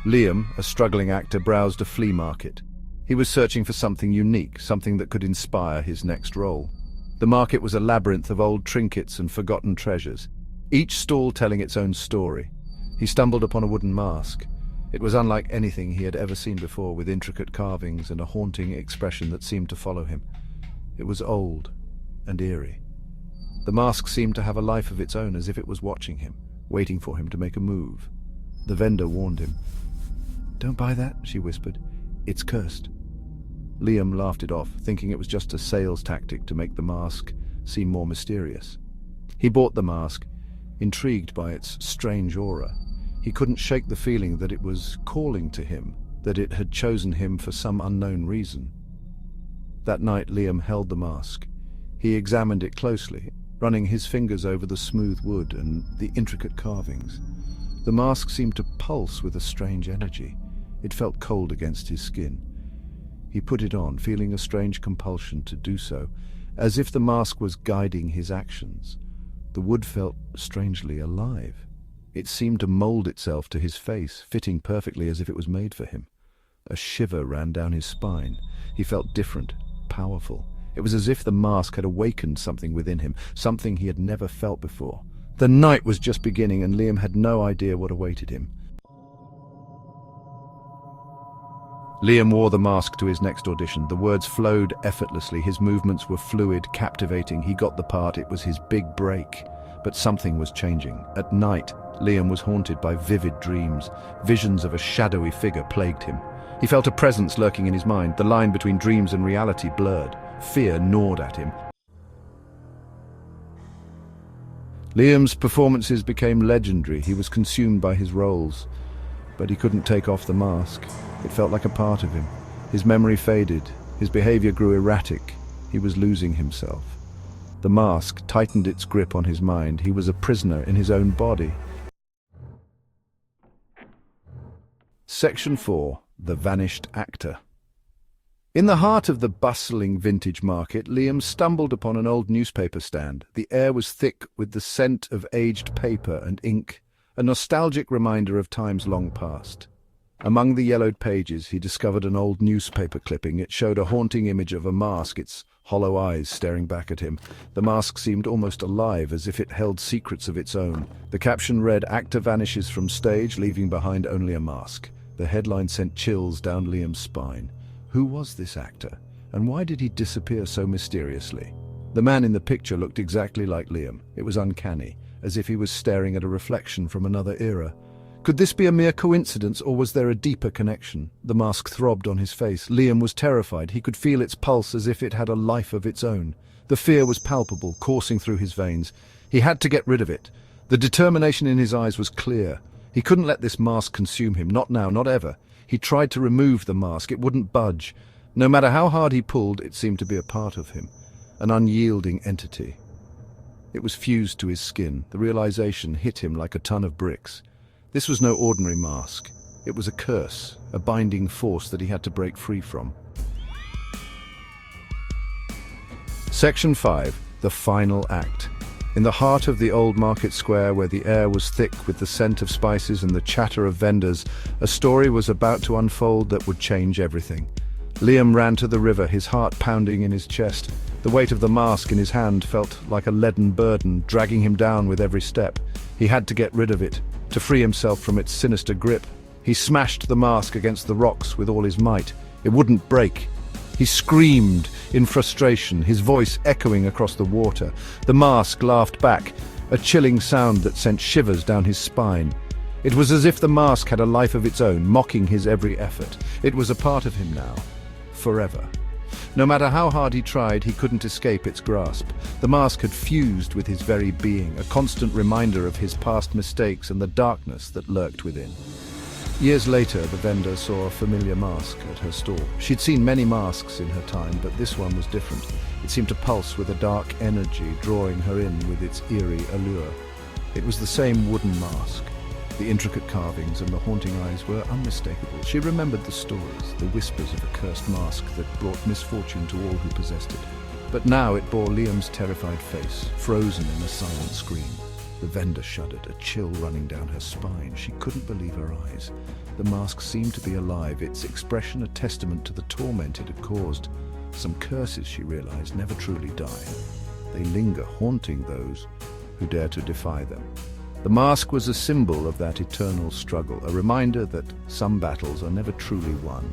Liam, a struggling actor, browsed a flea market. He was searching for something unique, something that could inspire his next role. The market was a labyrinth of old trinkets and forgotten treasures, each stall telling its own story. He stumbled upon a wooden mask. It was unlike anything he had ever seen before, with intricate carvings and a haunting expression that seemed to follow him. It was old and eerie. The mask seemed to have a life of its own, as if it was watching him, waiting for him to make a move. The vendor warned him. "Don't buy that," she whispered. "It's cursed." Liam laughed it off, thinking it was just a sales tactic to make the mask seem more mysterious. He bought the mask, intrigued by its strange aura. He couldn't shake the feeling that it was calling to him, that it had chosen him for some unknown reason. That night Liam held the mask. He examined it closely, running his fingers over the smooth wood and the intricate carvings. The mask seemed to pulse with a strange energy. It felt cold against his skin. He put it on, feeling a strange compulsion to do so, as if the mask was guiding his actions. The wood felt strangely alive. It seemed to mold itself to his face, fitting perfectly as if it was made for him. A shiver ran down his spine. He felt different, powerful. It was as if the mask had awakened something within him, something he had never felt before. The night was just beginning, and Liam had no idea what awaited him. Liam wore the mask to his next audition. The words flowed effortlessly. His movements were fluid, captivating. He got the part. It was his big break. But something was changing. At night, Liam was haunted by vivid dreams. Visions of a shadowy figure plagued him. He felt a presence lurking in his mind. The line between dreams and reality blurred. Fear gnawed at him. Liam's performances became legendary. He was consumed by his roles. But he couldn't take off the mask. It felt like a part of him. His memory faded. His behavior grew erratic. He was losing himself. The mask tightened its grip on his mind. He was a prisoner in his own body. Section 4. The Vanished Actor. In the heart of the bustling vintage market, Liam stumbled upon an old newspaper stand. The air was thick with the scent of aged paper and ink, a nostalgic reminder of times long past. Among the yellowed pages, he discovered an old newspaper clipping. It showed a haunting image of a mask, its hollow eyes staring back at him. The mask seemed almost alive, as if it held secrets of its own. The caption read, "Actor vanishes from stage, leaving behind only a mask." The headline sent chills down Liam's spine. Who was this actor, and why did he disappear so mysteriously? The man in the picture looked exactly like Liam. It was uncanny, as if he was staring at a reflection from another era. Could this be a mere coincidence, or was there a deeper connection? The mask throbbed on his face. Liam was terrified. He could feel its pulse as if it had a life of its own. The fear was palpable, coursing through his veins. He had to get rid of it. The determination in his eyes was clear. He couldn't let this mask consume him, not now, not ever. He tried to remove the mask. It wouldn't budge. No matter how hard he pulled, it seemed to be a part of him, an unyielding entity. It was fused to his skin. The realization hit him like a ton of bricks. This was no ordinary mask. It was a curse, a binding force that he had to break free from. Section 5. The Final Act. In the heart of the old market square, where the air was thick with the scent of spices and the chatter of vendors, a story was about to unfold that would change everything. Liam ran to the river, his heart pounding in his chest. The weight of the mask in his hand felt like a leaden burden, dragging him down with every step. He had to get rid of it, to free himself from its sinister grip. He smashed the mask against the rocks with all his might. It wouldn't break. He screamed in frustration, his voice echoing across the water. The mask laughed back, a chilling sound that sent shivers down his spine. It was as if the mask had a life of its own, mocking his every effort. It was a part of him now, forever. No matter how hard he tried, he couldn't escape its grasp. The mask had fused with his very being, a constant reminder of his past mistakes and the darkness that lurked within. Years later, the vendor saw a familiar mask at her stall. She'd seen many masks in her time, but this one was different. It seemed to pulse with a dark energy, drawing her in with its eerie allure. It was the same wooden mask. The intricate carvings and the haunting eyes were unmistakable. She remembered the stories, the whispers of a cursed mask that brought misfortune to all who possessed it. But now it bore Liam's terrified face, frozen in a silent scream. The vendor shuddered, a chill running down her spine. She couldn't believe her eyes. The mask seemed to be alive, its expression a testament to the torment it had caused. Some curses, she realized, never truly die. They linger, haunting those who dare to defy them. The mask was a symbol of that eternal struggle, a reminder that some battles are never truly won,